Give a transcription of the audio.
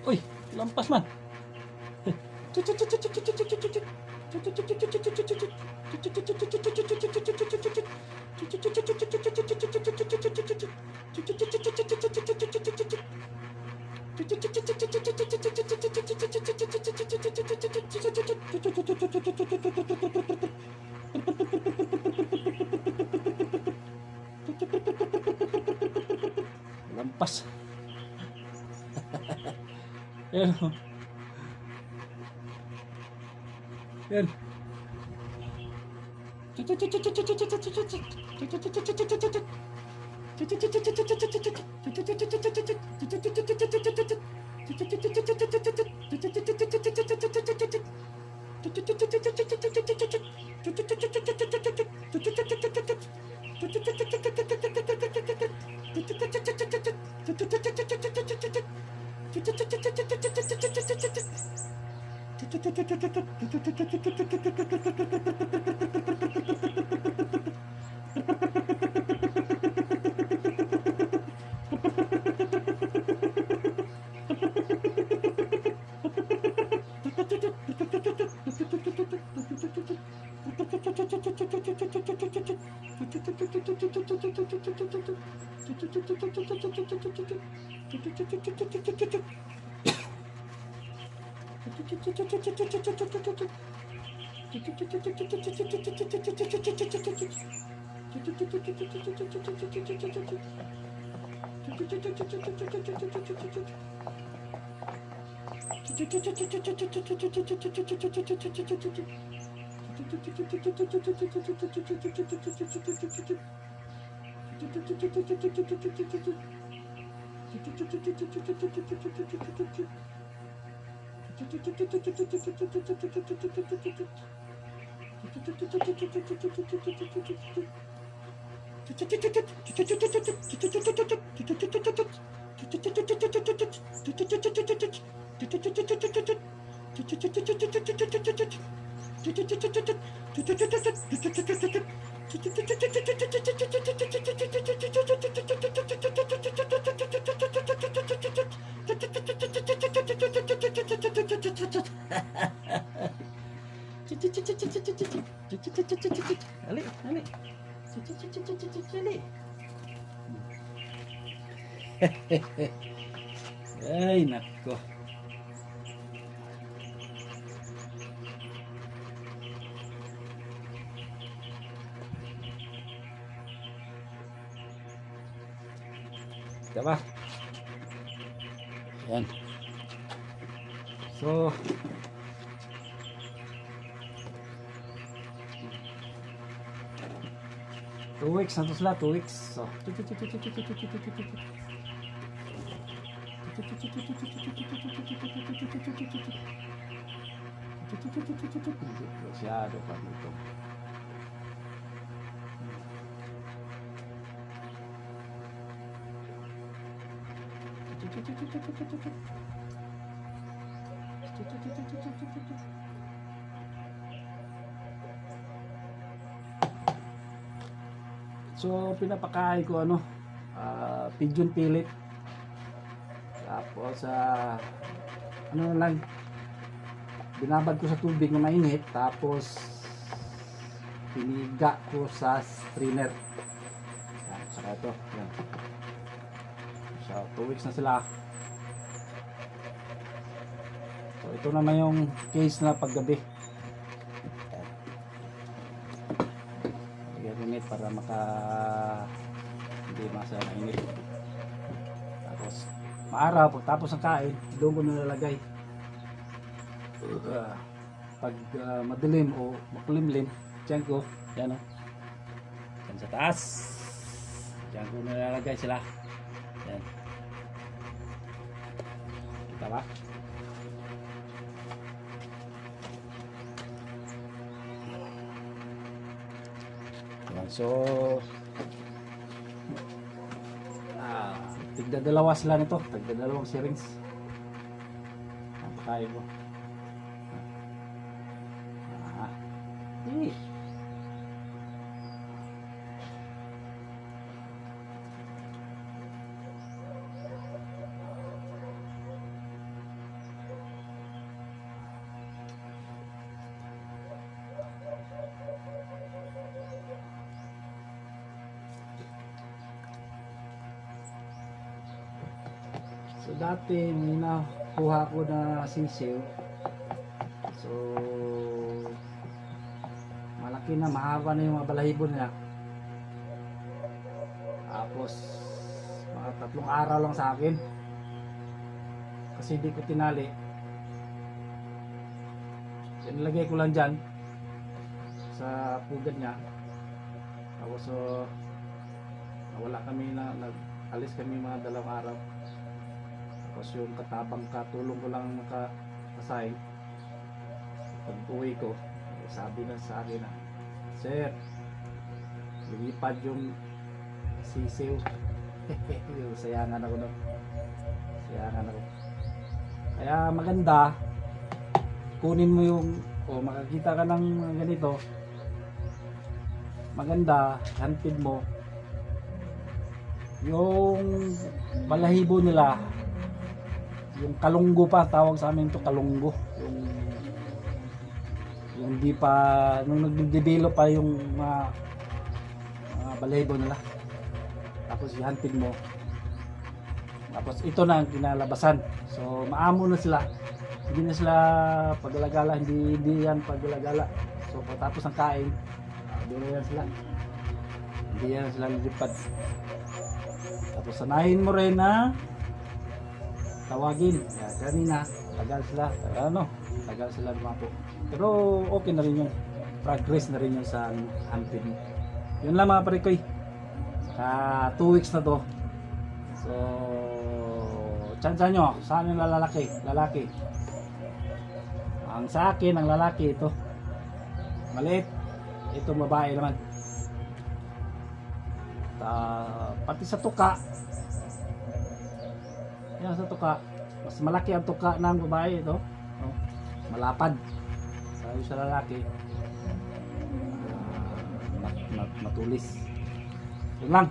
Uy, lampas man. Lampas. Yan. Yan. Ali, ali. Ay, nako. Diba? Yan. So, two weeks na to sila, 2 weeks. So, masyado pa dito. So pinapakain ko ano, pigeon pilit. Tapos ano lang, binabad ko sa tubig na mainit, tapos piniga ko sa strainer. Yan, saka ito. Yan. So 2 weeks na sila. So ito naman yung case na paggabi. Init para hindi masaya na init. Tapos maaraw, pagtapos ng kain, doon ko nilalagay. Pag madilim o makulimlim, dyan ko, yan o, dyan sa taas, dyan ko nilalagay sila. Yan. Kita ba? So tignan Tagdadalawa sila nito. Tagdadalawang syringe. Ang pakain ko. Eh. So dati may nakuha ko na sisiw. So malaki na, mahaba na yung mga balahibo nila. Tapos mga 3 araw lang sa akin. Kasi hindi ko tinali. Nilagay ko lang dyan sa pugad niya. Tapos nawala kami na alis kami mga 2 araw. Tapos yung katabang katulong ko lang nakasay. Pag uwi ko, sabi na sa akin na, "Sir, lumipad yung sisiw." Sayangan ako nun. Sayangan ako. Kaya maganda, kunin mo yung, makakita ka ng ganito, maganda, hantid mo yung balahibo nila. Yung kalunggo pa, tawag sa amin to kalunggo. Yung di pa, nung nag-develop pa yung mga balahibo nila. Tapos ihantid mo. Tapos ito na ang kinalabasan. So maamo na sila. Hindi na sila paggalagala, hindi yan paggalagala. So pagkatapos ng kain, doon na yan sila. Hindi yan sila lilipad. Tapos sanayin mo rin na tawagin. Kanina, tagal sila lumapo. Pero okay na rin yun. Progress na rin yun sa hunting. Yun lang mga parikoy. Sa 2 weeks na to. So, tsansa nyo, saan yung lalaki? Ang sa akin, ang lalaki ito. Maliit. Ito babae naman. Pati sa tuka. Yan sa tuka, mas malaki ang tuka ng babae ito. Malapad. Sabi sa lalaki, matulis. Yun lang.